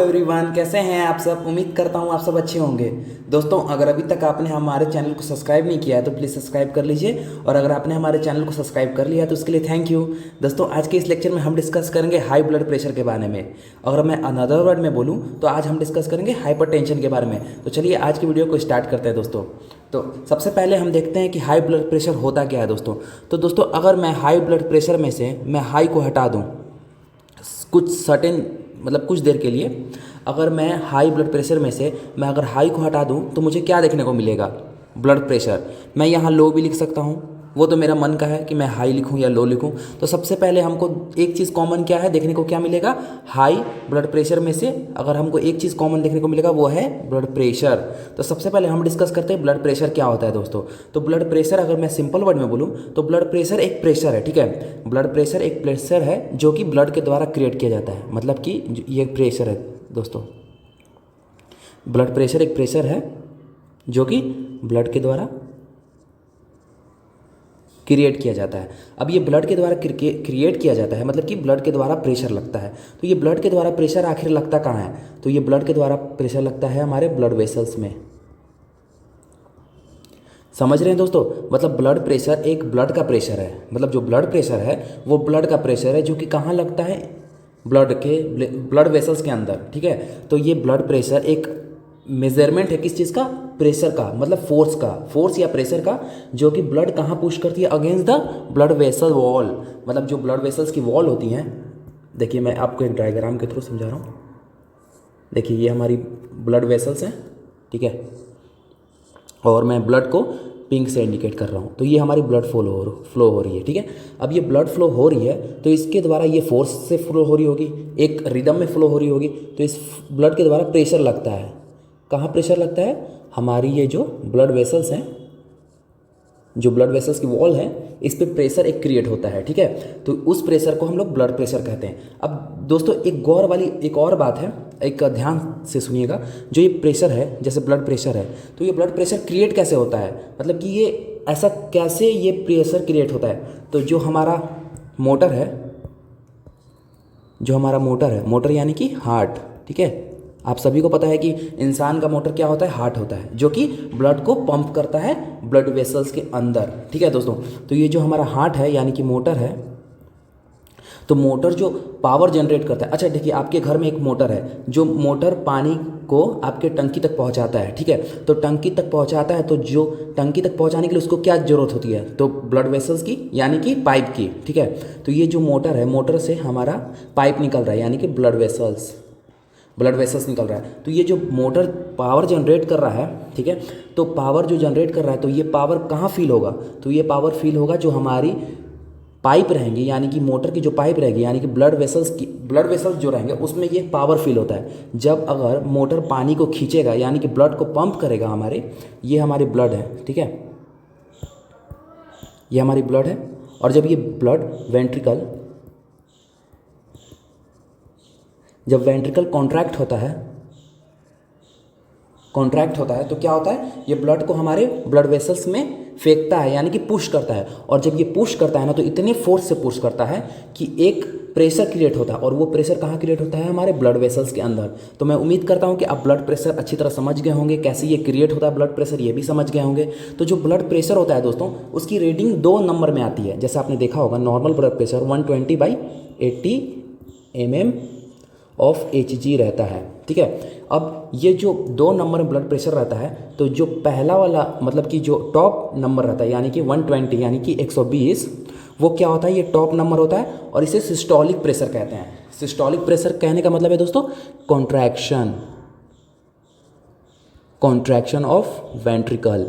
Everyone, कैसे हैं आप सब। उम्मीद करता हूं आप सब अच्छे होंगे। दोस्तों, अगर अभी तक आपने हमारे चैनल को सब्सक्राइब नहीं किया है तो प्लीज़ सब्सक्राइब कर लीजिए, और अगर आपने हमारे चैनल को सब्सक्राइब कर लिया है तो उसके लिए थैंक यू। दोस्तों, आज के इस लेक्चर में हम डिस्कस करेंगे हाई ब्लड प्रेशर के बारे में। अगर मैं अनदर वर्ड में बोलूँ तो आज हम डिस्कस करेंगे हाइपरटेंशन के बारे में। तो चलिए आज की वीडियो को स्टार्ट करते हैं दोस्तों। तो सबसे पहले हम देखते हैं कि हाई ब्लड प्रेशर होता क्या है दोस्तों। तो दोस्तों, अगर मैं हाई ब्लड प्रेशर में से मैं हाई को हटा दूँ कुछ सर्टेन कुछ देर के लिए, अगर मैं हाई ब्लड प्रेशर में से मैं अगर हाई को हटा दूं तो मुझे क्या देखने को मिलेगा, ब्लड प्रेशर। मैं यहाँ लो भी लिख सकता हूँ, वो तो मेरा मन का है कि मैं हाई लिखूँ या लो लिखूँ। तो सबसे पहले हमको एक चीज़ कॉमन क्या है देखने को क्या मिलेगा, हाई ब्लड प्रेशर में से अगर हमको एक चीज़ कॉमन देखने को मिलेगा वो है ब्लड प्रेशर। तो सबसे पहले हम डिस्कस करते हैं ब्लड प्रेशर क्या होता है दोस्तों। तो ब्लड प्रेशर अगर मैं सिंपल वर्ड में बोलूँ तो ब्लड प्रेशर एक प्रेशर है, ठीक है। ब्लड प्रेशर एक प्रेशर है जो कि ब्लड के द्वारा क्रिएट किया जाता है, मतलब कि ये प्रेशर है दोस्तों। ब्लड प्रेशर एक प्रेशर है जो कि ब्लड के द्वारा क्रिएट किया जाता है। अब ये ब्लड के द्वारा क्रिएट किया जाता है, मतलब कि ब्लड के द्वारा प्रेशर लगता है। तो ये ब्लड के द्वारा प्रेशर आखिर लगता कहाँ है, तो ये ब्लड के द्वारा प्रेशर लगता है हमारे ब्लड वेसल्स में। समझ रहे हैं दोस्तों, मतलब ब्लड प्रेशर एक ब्लड का प्रेशर है, मतलब जो ब्लड प्रेशर है वो ब्लड का प्रेशर है जो कि कहाँ लगता है, ब्लड वेसल्स के अंदर, ठीक है। तो ये ब्लड प्रेशर एक मेजरमेंट है किस चीज़ का, प्रेशर का, मतलब फोर्स का, फोर्स या प्रेशर का, जो कि ब्लड कहाँ पुश करती है, against the blood vessel wall. मतलब जो ब्लड वेसल्स की वॉल होती हैं, देखिए मैं आपको एक डायग्राम के थ्रू समझा रहा हूँ। देखिए ये हमारी ब्लड वेसल्स हैं, ठीक है, और मैं ब्लड को पिंक से इंडिकेट कर रहा हूँ। तो ये हमारी ब्लड फ्लो हो रही है, ठीक है। अब ये ब्लड फ्लो हो रही है तो इसके द्वारा ये फोर्स से फ्लो हो रही होगी, एक रिदम में फ्लो हो रही होगी। तो इस ब्लड के द्वारा प्रेशर लगता है, कहाँ प्रेशर लगता है, हमारी ये जो ब्लड वेसल्स हैं, जो ब्लड वेसल्स की वॉल है, इस पे प्रेशर एक क्रिएट होता है, ठीक है। तो उस प्रेशर को हम लोग ब्लड प्रेशर कहते हैं। अब दोस्तों एक गौर वाली एक और बात है, एक ध्यान से सुनिएगा। जो ये प्रेशर है, जैसे ब्लड प्रेशर है, तो ये ब्लड प्रेशर क्रिएट कैसे होता है, मतलब कि ये ऐसा कैसे ये प्रेशर क्रिएट होता है। तो जो हमारा मोटर है, जो हमारा मोटर है, मोटर यानी कि हार्ट, ठीक है। आप सभी को पता है कि इंसान का मोटर क्या होता है, हार्ट होता है, जो कि ब्लड को पंप करता है ब्लड वेसल्स के अंदर, ठीक है दोस्तों। तो ये जो हमारा हार्ट है यानी कि मोटर है, तो मोटर जो पावर जनरेट करता है, अच्छा देखिए आपके घर में एक मोटर है, जो मोटर पानी को आपके टंकी तक पहुंचाता है, ठीक है। तो टंकी तक पहुंचाता है, तो जो टंकी तक पहुंचाने के लिए उसको क्या जरूरत होती है, तो ब्लड वेसल्स की यानी कि पाइप की, ठीक है। तो ये जो मोटर है, मोटर से हमारा पाइप निकल रहा है यानी कि ब्लड वेसल्स निकल रहा है। तो ये जो मोटर पावर जनरेट कर रहा है, ठीक है, तो पावर जो जनरेट कर रहा है, तो ये पावर कहाँ फील होगा, तो ये पावर फील होगा जो हमारी पाइप रहेंगी, यानी कि मोटर की जो पाइप रहेगी, यानी कि ब्लड वेसल्स जो रहेंगे उसमें ये पावर फील होता है। जब अगर मोटर पानी को खींचेगा यानी कि ब्लड को पंप करेगा हमारे, ये हमारी ब्लड है, ठीक है, ये हमारी ब्लड है। और जब ये ब्लड जब वेंट्रिकल कॉन्ट्रैक्ट होता है तो क्या होता है, ये ब्लड को हमारे ब्लड वेसल्स में फेंकता है, यानी कि पुश करता है। और जब ये पुश करता है ना, तो इतने फोर्स से पुश करता है कि एक प्रेशर क्रिएट होता है, और वो प्रेशर कहाँ क्रिएट होता है, हमारे ब्लड वेसल्स के अंदर। तो मैं उम्मीद करता हूँ कि आप ब्लड प्रेशर अच्छी तरह समझ गए होंगे, कैसे ये क्रिएट होता है ब्लड प्रेशर, ये भी समझ गए होंगे। तो जो ब्लड प्रेशर होता है दोस्तों, उसकी रीडिंग 2 नंबर में आती है। जैसे आपने देखा होगा, normal blood pressure 120/80 mm of Hg रहता है, ठीक है। अब ये जो 2 नंबर में ब्लड प्रेशर रहता है, तो जो पहला वाला मतलब कि जो टॉप नंबर रहता है यानी कि 120 यानी कि 120, वो क्या होता है, ये टॉप नंबर होता है, और इसे सिस्टोलिक प्रेशर कहते हैं। सिस्टोलिक प्रेशर कहने का मतलब है दोस्तों कॉन्ट्रैक्शन ऑफ वेंट्रिकल।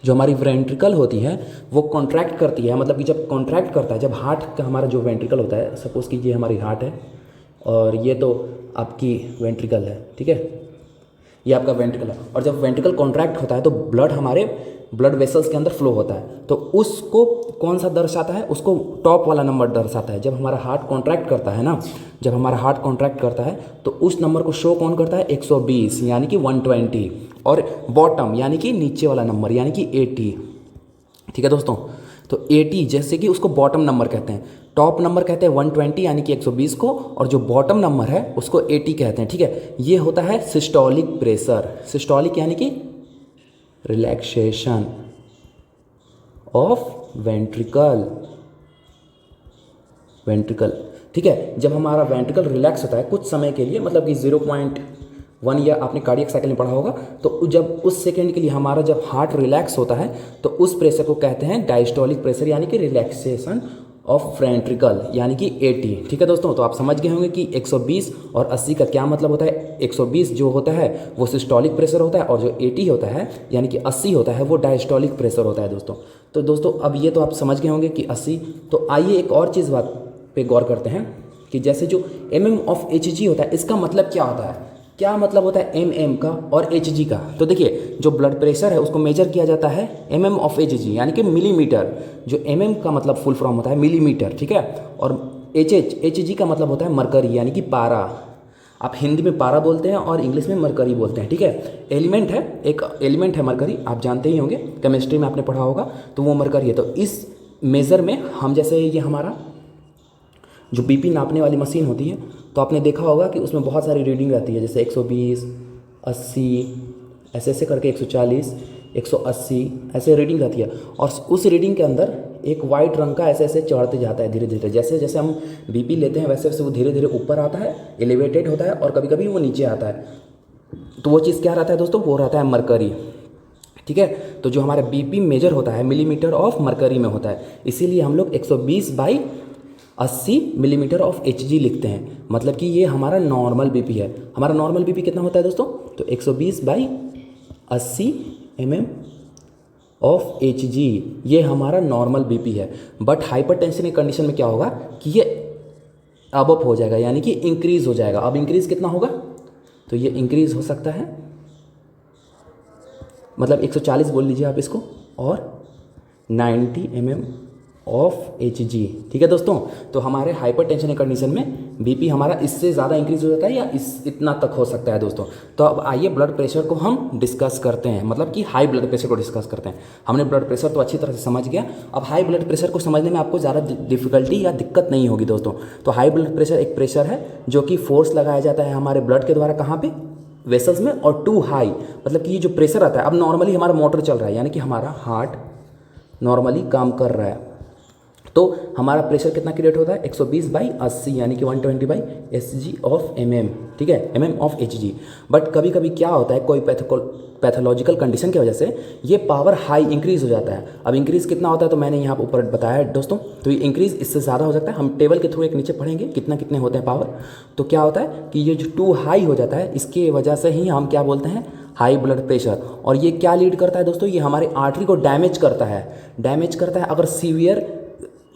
जो हमारी वेंट्रिकल होती है वो कॉन्ट्रैक्ट करती है, मतलब कि जब कॉन्ट्रैक्ट करता है, जब हार्ट का हमारा जो वेंट्रिकल होता है, सपोज कि ये हमारी हार्ट है और ये तो आपकी वेंट्रिकल है, ठीक है, ये आपका वेंट्रिकल है। और जब वेंट्रिकल कॉन्ट्रैक्ट होता है तो ब्लड हमारे ब्लड वेसल्स के अंदर फ्लो होता है। तो उसको कौन सा दर्शाता है, उसको टॉप वाला नंबर दर्शाता है। जब हमारा हार्ट कॉन्ट्रैक्ट करता है ना, जब हमारा हार्ट कॉन्ट्रैक्ट करता है तो उस नंबर को शो कौन करता है, 120 यानी कि 120, और बॉटम यानी कि नीचे वाला नंबर यानी कि 80, ठीक है दोस्तों। तो 80 जैसे कि उसको बॉटम नंबर कहते हैं, टॉप नंबर कहते हैं 120 यानी कि 120 को, और जो बॉटम नंबर है उसको 80 कहते हैं, ठीक है। ये होता है सिस्टोलिक प्रेशर। सिस्टोलिक यानी कि रिलैक्सेशन ऑफ वेंट्रिकल, ठीक है। जब हमारा वेंट्रिकल रिलैक्स होता है कुछ समय के लिए, मतलब कि 0.1 या आपने कार्डियक साइकिल में पढ़ा होगा, तो जब उस सेकेंड के लिए हमारा जब हार्ट रिलैक्स होता है तो उस प्रेशर को कहते हैं डायस्टोलिक प्रेशर यानी कि रिलैक्सेशन ऑफ वेंट्रिकल यानी कि 80, ठीक है दोस्तों। तो आप समझ गए होंगे कि 120 और 80 का क्या मतलब होता है। 120 जो होता है वो सिस्टोलिक प्रेशर होता है, और जो 80 होता है यानी कि 80 होता है वो डायस्टोलिक प्रेशर होता है दोस्तों। तो दोस्तों अब ये तो आप समझ गए होंगे कि 80। तो आइए एक और चीज़ बात पे गौर करते हैं कि जैसे जो mm/Hg होता है इसका मतलब क्या होता है, क्या मतलब होता है mm का और Hg का। तो देखिए जो ब्लड प्रेशर है उसको मेजर किया जाता है mm/Hg यानी कि मिलीमीटर। जो mm का मतलब फुल फॉर्म होता है मिलीमीटर, ठीक है। और Hg का मतलब होता है मरकरी यानी कि पारा। आप हिंदी में पारा बोलते हैं और इंग्लिश में मरकरी बोलते हैं, ठीक है। एलिमेंट है, एक एलिमेंट है मरकरी, आप जानते ही होंगे, केमिस्ट्री में आपने पढ़ा होगा, तो वो मरकरी है। तो इस मेज़र में हम जैसे ये हमारा जो बीपी नापने वाली मशीन होती है तो आपने देखा होगा कि उसमें बहुत सारी रीडिंग रहती है, जैसे 120, 80, ऐसे ऐसे करके 140, 180 ऐसे रीडिंग रहती है। और उस रीडिंग के अंदर एक वाइट रंग का ऐसे ऐसे चढ़ते जाता है धीरे धीरे, जैसे जैसे हम बीपी लेते हैं वैसे वैसे वो धीरे धीरे ऊपर आता है, एलिवेटेड होता है, और कभी कभी वो नीचे आता है। तो वो चीज़ क्या रहता है दोस्तों, वो रहता है मरकरी, ठीक है। तो जो हमारा बीपी मेजर होता है मिलीमीटर ऑफ मरकरी में होता है, इसीलिए हम लोग 120/80 मिलीमीटर ऑफ Hg लिखते हैं, मतलब कि ये हमारा नॉर्मल बीपी है। हमारा नॉर्मल बीपी कितना होता है दोस्तों, तो 120/80 mm ऑफ Hg, ये हमारा नॉर्मल बीपी है। बट हाइपरटेंशन की कंडीशन में क्या होगा कि ये अबअप हो जाएगा यानी कि इंक्रीज हो जाएगा। अब इंक्रीज कितना होगा, तो ये इंक्रीज हो सकता है, मतलब 140 बोल लीजिए आप इसको, और 90 mm ऑफ Hg, ठीक है दोस्तों। तो हमारे हाइपरटेंशन की कंडीशन में बीपी हमारा इससे ज़्यादा इंक्रीज हो जाता है या इतना तक हो सकता है दोस्तों। तो अब आइए ब्लड प्रेशर को हम डिस्कस करते हैं, मतलब कि हाई ब्लड प्रेशर को डिस्कस करते हैं। हमने ब्लड प्रेशर तो अच्छी तरह से समझ गया, अब हाई ब्लड प्रेशर को समझने में आपको ज़्यादा डिफिकल्टी या दिक्कत नहीं होगी दोस्तों। तो हाई ब्लड प्रेशर एक प्रेशर है जो कि फोर्स लगाया जाता है हमारे ब्लड के द्वारा, कहाँ पे, वेसल्स में, और टू हाई, मतलब कि ये जो प्रेशर आता है, अब नॉर्मली हमारा मोटर चल रहा है यानी कि हमारा हार्ट नॉर्मली काम कर रहा है, तो हमारा प्रेशर कितना क्रिएट होता है 120/80 यानी कि 120/Hg ऑफ mm, ठीक है, mm ऑफ Hg। बट कभी कभी क्या होता है, कोई पैथोलॉजिकल कंडीशन की वजह से ये पावर हाई इंक्रीज हो जाता है। अब इंक्रीज कितना होता है तो मैंने यहाँ ऊपर बताया है दोस्तों, तो ये इंक्रीज इससे ज़्यादा हो सकता है। हम टेबल के थ्रू एक नीचे पढ़ेंगे कितना कितने होते हैं पावर। तो क्या होता है कि ये जो टू हाई हो जाता है इसकी वजह से ही हम क्या बोलते हैं, हाई ब्लड प्रेशर। और ये क्या लीड करता है दोस्तों, ये हमारे आर्टरी को डैमेज करता है। अगर सीवियर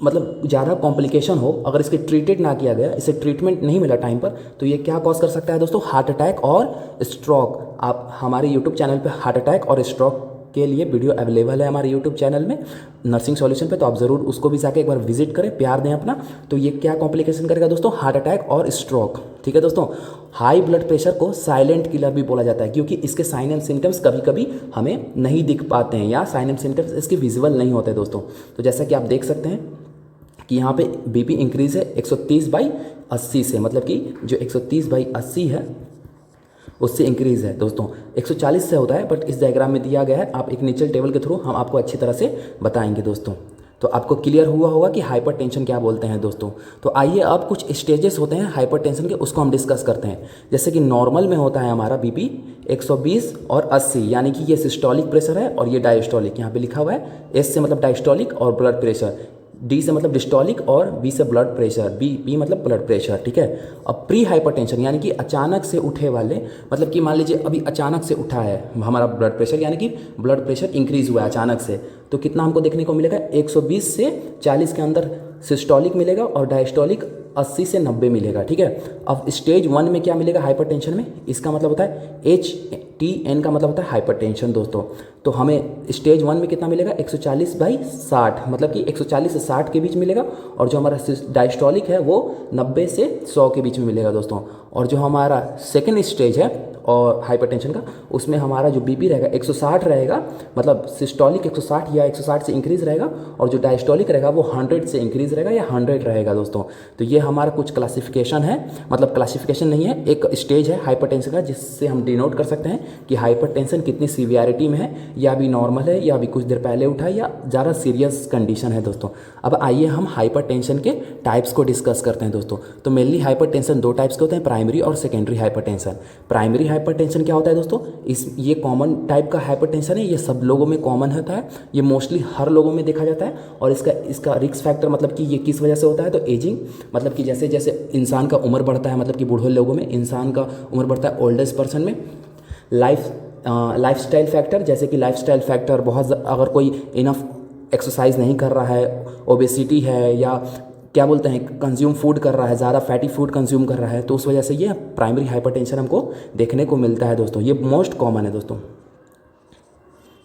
मतलब ज़्यादा कॉम्प्लिकेशन हो, अगर इसके ट्रीटेड ना किया गया, इसे ट्रीटमेंट नहीं मिला टाइम पर, तो ये क्या कॉज कर सकता है दोस्तों, हार्ट अटैक और स्ट्रोक। आप हमारे यूट्यूब चैनल पे हार्ट अटैक और स्ट्रोक के लिए वीडियो अवेलेबल है हमारे यूट्यूब चैनल में, नर्सिंग सॉल्यूशन पे, तो आप ज़रूर उसको भी जाके एक बार विजिट करें, प्यार दें अपना। तो ये क्या कॉम्प्लिकेशन करेगा दोस्तों, हार्ट अटैक और स्ट्रोक, ठीक है दोस्तों। हाई ब्लड प्रेशर को साइलेंट किलर भी बोला जाता है, क्योंकि इसके साइन एंड सिम्टम्स कभी कभी हमें नहीं दिख पाते हैं, या साइन एंड सिम्टम्स इसके विजिबल नहीं होते दोस्तों। तो जैसा कि आप देख सकते हैं कि यहाँ पे बीपी इंक्रीज है 130/80 से, मतलब कि जो 130/80 है उससे इंक्रीज़ है दोस्तों। 140 से होता है, बट इस डायग्राम में दिया गया है, आप एक नीचे टेबल के थ्रू हम आपको अच्छी तरह से बताएंगे दोस्तों। तो आपको क्लियर हुआ होगा कि हाइपरटेंशन क्या बोलते हैं दोस्तों। तो आइए अब कुछ स्टेजेस होते हैं हाइपरटेंशन के, उसको हम डिस्कस करते हैं। जैसे कि नॉर्मल में होता है हमारा बीपी 120 और 80, यानी कि ये सिस्टोलिक प्रेशर है और ये डायस्टोलिक, यहाँ पे लिखा हुआ है, एस से मतलब डायस्टोलिक और ब्लड प्रेशर, डी से मतलब डिस्टोलिक और बी से ब्लड प्रेशर, बी मतलब ब्लड प्रेशर, ठीक है। अब प्री हाइपरटेंशन यानी कि अचानक से उठे वाले, मतलब कि मान लीजिए अभी अचानक से उठा है हमारा ब्लड प्रेशर, यानी कि ब्लड प्रेशर इंक्रीज हुआ है अचानक से, तो कितना हमको देखने को मिलेगा 120 से 40 के अंदर सिस्टोलिक मिलेगा और डायस्टोलिक 80 से 90 मिलेगा, ठीक है। अब स्टेज 1 में क्या मिलेगा हाइपरटेंशन में, इसका मतलब होता है HTN का मतलब होता है हाइपरटेंशन दोस्तों। तो हमें स्टेज 1 में कितना मिलेगा 140/60, मतलब कि 140 से 60 के बीच मिलेगा, और जो हमारा डायस्टोलिक है वो 90 से 100 के बीच में मिलेगा दोस्तों। और जो हमारा सेकेंड स्टेज है और हाइपरटेंशन का, उसमें हमारा जो बीपी रहेगा 160 रहेगा, मतलब सिस्टोलिक 160 या 160 से इंक्रीज़ रहेगा, और जो डायस्टोलिक रहेगा वो 100 से इंक्रीज़ रहेगा या 100 रहेगा दोस्तों। तो ये हमारा कुछ क्लासिफिकेशन है, मतलब क्लासिफिकेशन नहीं है, एक स्टेज है हाइपरटेंशन का, जिससे हम डिनोट कर सकते हैं कि हाइपरटेंशन कितनी सीवियरिटी में है, या अभी नॉर्मल है, या अभी कुछ देर पहले उठा है, या ज़्यादा सीरियस कंडीशन है दोस्तों। अब आइए हम हाइपरटेंशन के टाइप्स को डिस्कस करते हैं दोस्तों। तो मेनली हाइपरटेंशन दो टाइप्स के होते हैं, प्राइमरी और सेकेंडरी हाइपरटेंशन। प्राइमरी हाइपरटेंशन क्या होता है दोस्तों, ये कॉमन टाइप का हाइपरटेंशन है, ये सब लोगों में कॉमन होता है, ये मोस्टली हर लोगों में देखा जाता है। और इसका रिस्क फैक्टर मतलब कि ये किस वजह से होता है, तो एजिंग, मतलब कि जैसे जैसे इंसान का उम्र बढ़ता है, मतलब कि बूढ़े लोगों में इंसान का उम्र बढ़ता है, ओल्डेस्ट पर्सन में। लाइफस्टाइल फैक्टर, जैसे कि लाइफस्टाइल फैक्टर बहुत, अगर कोई इनफ एक्सरसाइज नहीं कर रहा है, ओबेसिटी है, या क्या बोलते हैं कंज्यूम फूड कर रहा है, ज़्यादा फैटी फूड कंज्यूम कर रहा है, तो उस वजह से ये प्राइमरी हाइपरटेंशन हमको देखने को मिलता है दोस्तों। ये मोस्ट कॉमन है दोस्तों,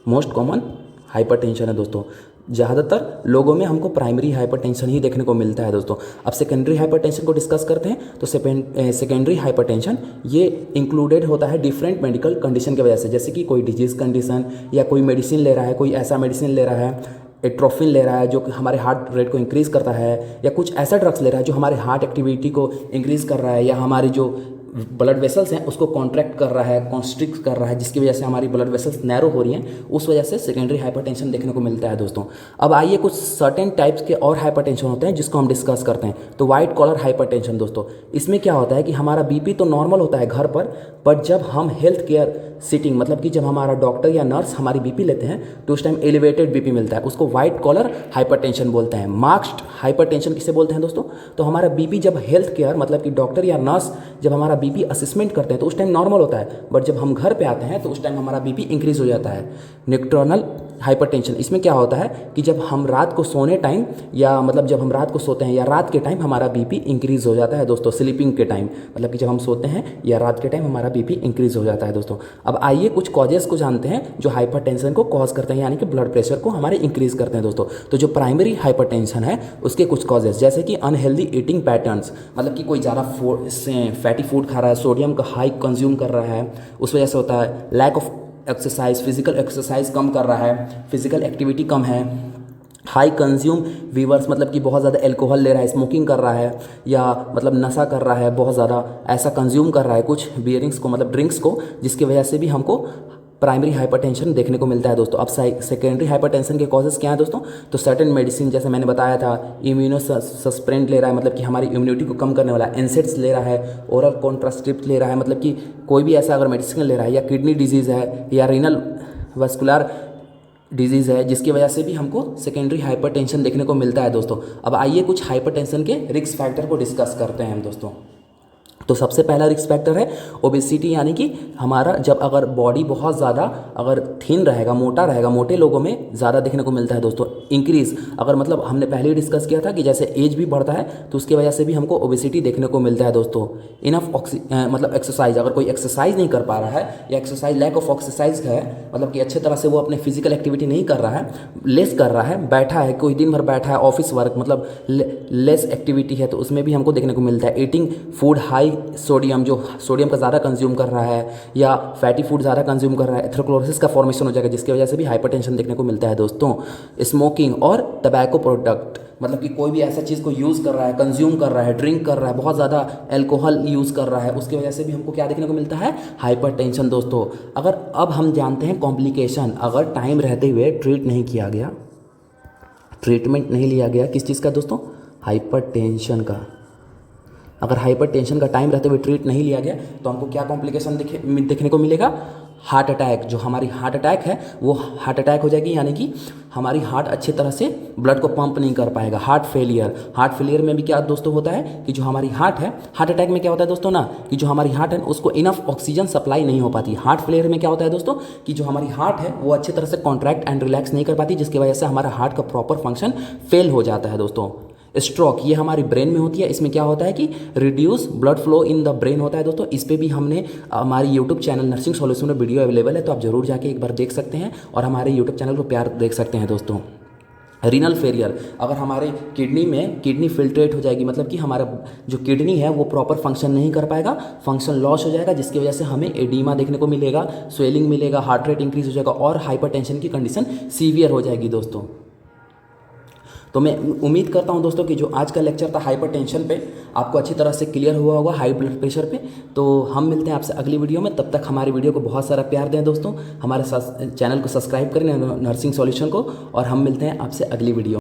मोस्ट कॉमन हाइपरटेंशन है दोस्तों। ज़्यादातर लोगों में हमको प्राइमरी हाइपरटेंशन ही देखने को मिलता है दोस्तों। अब सेकेंडरी हाइपरटेंशन को डिस्कस करते हैं। तो सेकेंडरी हाइपरटेंशन ये इंक्लूडेड होता है डिफरेंट मेडिकल कंडीशन की वजह से, जैसे कि कोई डिजीज़ कंडीशन, या कोई मेडिसिन ले रहा है, कोई ऐसा मेडिसिन ले रहा है, एट्रोफिन ले रहा है जो कि हमारे हार्ट रेट को इंक्रीज़ करता है, या कुछ ऐसा ड्रग्स ले रहा है जो हमारे हार्ट एक्टिविटी को इंक्रीज़ कर रहा है, या हमारी जो ब्लड वेसल्स हैं उसको कॉन्ट्रैक्ट कर रहा है, कॉन्स्ट्रिक्ट कर रहा है, जिसकी वजह से हमारी ब्लड वेसल्स नैरो हो रही हैं, उस वजह से सेकेंडरी हाइपरटेंशन देखने को मिलता है दोस्तों। अब आइए कुछ सर्टेन टाइप्स के और हाइपरटेंशन होते हैं जिसको हम डिस्कस करते हैं। तो वाइट कॉलर हाइपरटेंशन दोस्तों, इसमें क्या होता है कि हमारा बीपी तो नॉर्मल होता है घर पर जब हम हेल्थ केयर सिटिंग, मतलब कि जब हमारा डॉक्टर या नर्स हमारी बीपी लेते हैं तो उस टाइम एलिवेटेड बीपी मिलता है, उसको वाइट कॉलर हाइपरटेंशन बोलते हैं। मार्क्स्ड हाइपरटेंशन किसे बोलते हैं दोस्तों, तो हमारा बीपी जब हेल्थ केयर, मतलब कि डॉक्टर या नर्स जब हमारा बीपी असेसमेंट करते हैं तो उस टाइम नॉर्मल होता है, बट जब हम घर पे आते हैं तो उस टाइम हमारा बीपी इंक्रीज़ हो जाता है। न्यूट्रॉनल हाइपरटेंशन, इसमें क्या होता है कि जब हम रात को सोने टाइम, या मतलब जब हम रात को सोते हैं या रात के टाइम हमारा बीपी इंक्रीज़ हो जाता है दोस्तों, स्लीपिंग के टाइम, मतलब कि जब हम सोते हैं या रात के टाइम हमारा बीपी इंक्रीज़ हो जाता है दोस्तों। अब आइए कुछ कॉजेज़ को जानते हैं जो हाइपरटेंशन को कॉज करते हैं, यानी कि ब्लड प्रेशर को हमारे इंक्रीज़ करते हैं दोस्तों। तो जो प्राइमरी हाइपरटेंशन है उसके कुछ कॉजेज़, जैसे कि अनहेल्दी ईटिंग पैटर्न्स, मतलब कि कोई ज़्यादा फैटी फूड खा रहा है, सोडियम का हाई कंज्यूम कर रहा है, उस वजह से होता है। Lack of exercise, physical exercise कम कर रहा है, फिजिकल एक्टिविटी कम है। हाई कंज्यूम वीवर्स, मतलब कि बहुत ज़्यादा एल्कोहल ले रहा है, स्मोकिंग कर रहा है, या मतलब नशा कर रहा है, बहुत ज़्यादा ऐसा कंज्यूम कर रहा है कुछ बियरिंग्स को, मतलब ड्रिंक्स को, जिसकी वजह से भी हमको प्राइमरी हाइपरटेंशन देखने को मिलता है दोस्तों। अब सेकेंडरी हाइपरटेंशन के कॉजेज़ क्या है दोस्तों, तो सर्टेन मेडिसिन, जैसे मैंने बताया था, इम्यूनो सस्पेंड ले रहा है, मतलब कि हमारी इम्यूनिटी को कम करने वाला, एनसेड्स ले रहा है, ओरल कॉन्ट्रासेप्टिव ले रहा है, मतलब कि कोई भी ऐसा अगर मेडिसिन ले रहा है, या किडनी डिजीज़ है, या रीनल वस्कुलर डिजीज़ है, जिसकी वजह से भी हमको सेकेंडरी हाइपरटेंशन देखने को मिलता है दोस्तों। अब आइए कुछ हाइपरटेंशन के रिस्क फैक्टर को डिस्कस करते हैं हम दोस्तों। तो सबसे पहला रिस्क फैक्टर है ओबेसिटी, यानी कि हमारा जब अगर बॉडी बहुत ज़्यादा अगर थिन रहेगा, मोटा रहेगा, मोटे लोगों में ज़्यादा देखने को मिलता है दोस्तों। इंक्रीज़, अगर मतलब हमने पहले ही डिस्कस किया था कि जैसे एज भी बढ़ता है तो उसकी वजह से भी हमको ओबेसिटी देखने को मिलता है दोस्तों। इनफ मतलब एक्सरसाइज, अगर कोई एक्सरसाइज नहीं कर पा रहा है, या एक्सरसाइज लैक ऑफ एक्सरसाइज है, मतलब कि अच्छे तरह से वो अपने फिजिकल एक्टिविटी नहीं कर रहा है, लेस कर रहा है, बैठा है, कोई दिन भर बैठा है, ऑफिस वर्क, मतलब लेस एक्टिविटी है, तो उसमें भी हमको देखने को मिलता है। ईटिंग फूड हाई सोडियम, जो सोडियम का ज़्यादा कंज्यूम कर रहा है, या फैटी फूड ज़्यादा कंज्यूम कर रहा है, एथेरोस्क्लेरोसिस का फॉर्मेशन हो जाएगा, जिसकी वजह से भी हाइपरटेंशन देखने को मिलता है दोस्तों। स्मोकिंग और टबैको प्रोडक्ट, मतलब कि कोई भी ऐसा चीज़ को यूज़ कर रहा है, कंज्यूम कर रहा है, ड्रिंक कर रहा है, बहुत ज़्यादा एल्कोहल यूज़ कर रहा है, उसकी वजह से भी हमको क्या देखने को मिलता है, हाइपरटेंशन दोस्तों। अगर अब हम जानते हैं कॉम्प्लिकेशन, अगर टाइम रहते हुए ट्रीट नहीं किया गया, ट्रीटमेंट नहीं लिया गया किस चीज़ का दोस्तों, हाइपरटेंशन का, अगर हाइपरटेंशन का टाइम रहते हुए ट्रीट नहीं लिया गया तो हमको क्या कॉम्प्लिकेशन देखने को मिलेगा, हार्ट अटैक। जो हमारी हार्ट अटैक है वो हार्ट अटैक हो जाएगी, यानी कि हमारी हार्ट अच्छी तरह से ब्लड को पंप नहीं कर पाएगा। हार्ट फेलियर में भी क्या दोस्तों होता है कि जो हमारी हार्ट है, हार्ट अटैक में क्या होता है दोस्तों ना, कि जो हमारी हार्ट है उसको इनफ ऑक्सीजन सप्लाई नहीं हो पाती। हार्ट फेलियर में क्या होता है दोस्तों कि जो हमारी हार्ट है वो अच्छी तरह से कॉन्ट्रैक्ट एंड रिलैक्स नहीं कर पाती, जिसकी वजह से हमारा हार्ट का प्रॉपर फंक्शन फेल हो जाता है दोस्तों। स्ट्रोक, ये हमारी ब्रेन में होती है, इसमें क्या होता है कि reduce blood flow in the brain होता है दोस्तों। इस पे भी हमने हमारी यूट्यूब चैनल नर्सिंग सॉल्यूशन में वीडियो अवेलेबल है, तो आप जरूर जाके एक बार देख सकते हैं और हमारे यूट्यूब चैनल को प्यार देख सकते हैं दोस्तों। रीनल फेलियर, अगर हमारे किडनी में किडनी फिल्ट्रेट हो जाएगी, मतलब कि हमारा जो किडनी है वो प्रॉपर फंक्शन नहीं कर पाएगा, फंक्शन लॉस हो जाएगा, जिसकी वजह से हमें एडीमा देखने को मिलेगा, स्वेलिंग मिलेगा, हार्ट रेट इंक्रीज हो जाएगा और हाइपरटेंशन की कंडीशन सीवियर हो जाएगी दोस्तों। तो मैं उम्मीद करता हूं दोस्तों कि जो आज का लेक्चर था हाइपरटेंशन पे आपको अच्छी तरह से क्लियर हुआ होगा, हाई ब्लड प्रेशर पे। तो हम मिलते हैं आपसे अगली वीडियो में, तब तक हमारी वीडियो को बहुत सारा प्यार दें दोस्तों, हमारे चैनल को सब्सक्राइब करें नर्सिंग सॉल्यूशन को, और हम मिलते हैं आपसे अगली वीडियो।